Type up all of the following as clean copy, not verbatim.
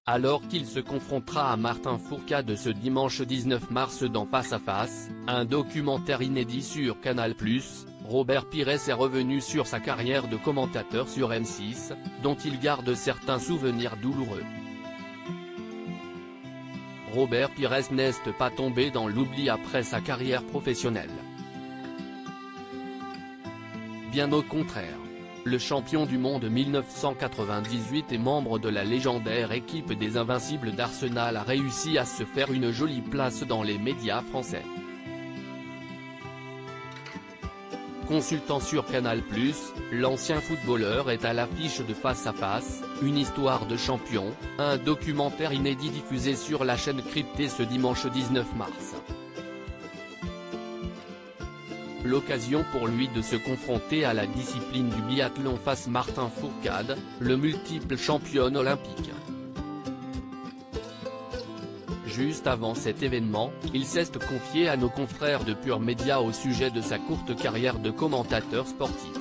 alors qu'il se confrontera à Martin Fourcade ce dimanche 19 mars dans Face à Face, un documentaire inédit sur Canal+. Robert Pires est revenu sur sa carrière de commentateur sur M6, dont il garde certains souvenirs douloureux. Robert Pires n'est pas tombé dans l'oubli après sa carrière professionnelle. Bien au contraire. Le champion du monde 1998 et membre de la légendaire équipe des Invincibles d'Arsenal a réussi à se faire une jolie place dans les médias français. Consultant sur Canal+, l'ancien footballeur est à l'affiche de Face à Face, une histoire de champion, un documentaire inédit diffusé sur la chaîne cryptée ce dimanche 19 mars. L'occasion pour lui de se confronter à la discipline du biathlon face Martin Fourcade, le multiple champion olympique. Juste avant cet événement, il s'est confié à nos confrères de Pure Média au sujet de sa courte carrière de commentateur sportif.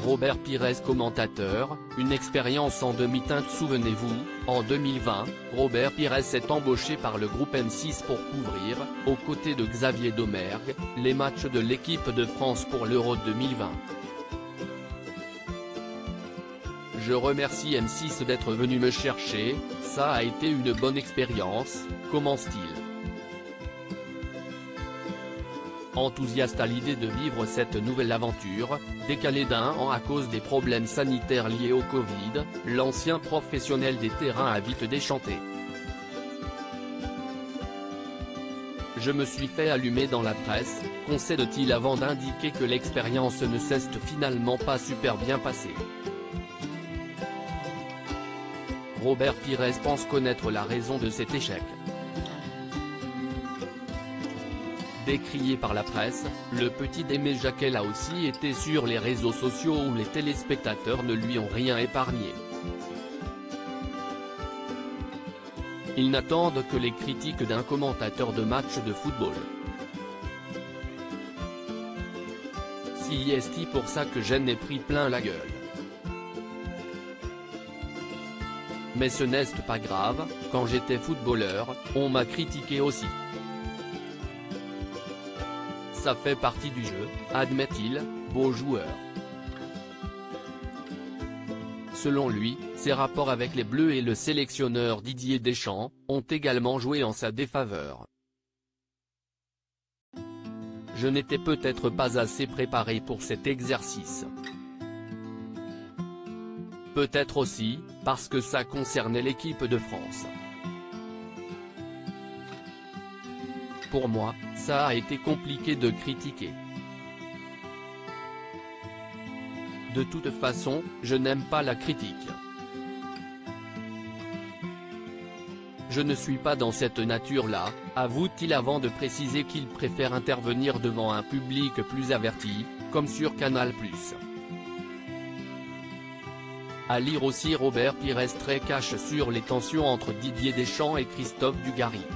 Robert Pires commentateur, une expérience en demi-teinte. Souvenez-vous, en 2020, Robert Pires est embauché par le groupe M6 pour couvrir, aux côtés de Xavier Domergue, les matchs de l'équipe de France pour l'Euro 2020. Je remercie M6 d'être venu me chercher, ça a été une bonne expérience, commence-t-il. Enthousiaste à l'idée de vivre cette nouvelle aventure, décalée d'1 an à cause des problèmes sanitaires liés au Covid, l'ancien professionnel des terrains a vite déchanté. Je me suis fait allumer dans la presse, concède-t-il avant d'indiquer que l'expérience ne s'est finalement pas super bien passée. Robert Pires pense connaître la raison de cet échec. Décrié par la presse, le petit d'Aimé Jacquet a aussi été sur les réseaux sociaux où les téléspectateurs ne lui ont rien épargné. Ils n'attendent que les critiques d'un commentateur de match de football. Si est pour ça que j'en ai pris plein la gueule. Mais ce n'est pas grave, quand j'étais footballeur, on m'a critiqué aussi. Ça fait partie du jeu, admet-il, beau joueur. Selon lui, ses rapports avec les Bleus et le sélectionneur Didier Deschamps ont également joué en sa défaveur. Je n'étais peut-être pas assez préparé pour cet exercice. Peut-être aussi, parce que ça concernait l'équipe de France. Pour moi, ça a été compliqué de critiquer. De toute façon, je n'aime pas la critique. Je ne suis pas dans cette nature-là, avoue-t-il avant de préciser qu'il préfère intervenir devant un public plus averti, comme sur Canal+. À lire aussi Robert Pires très cash sur les tensions entre Didier Deschamps et Christophe Dugarry.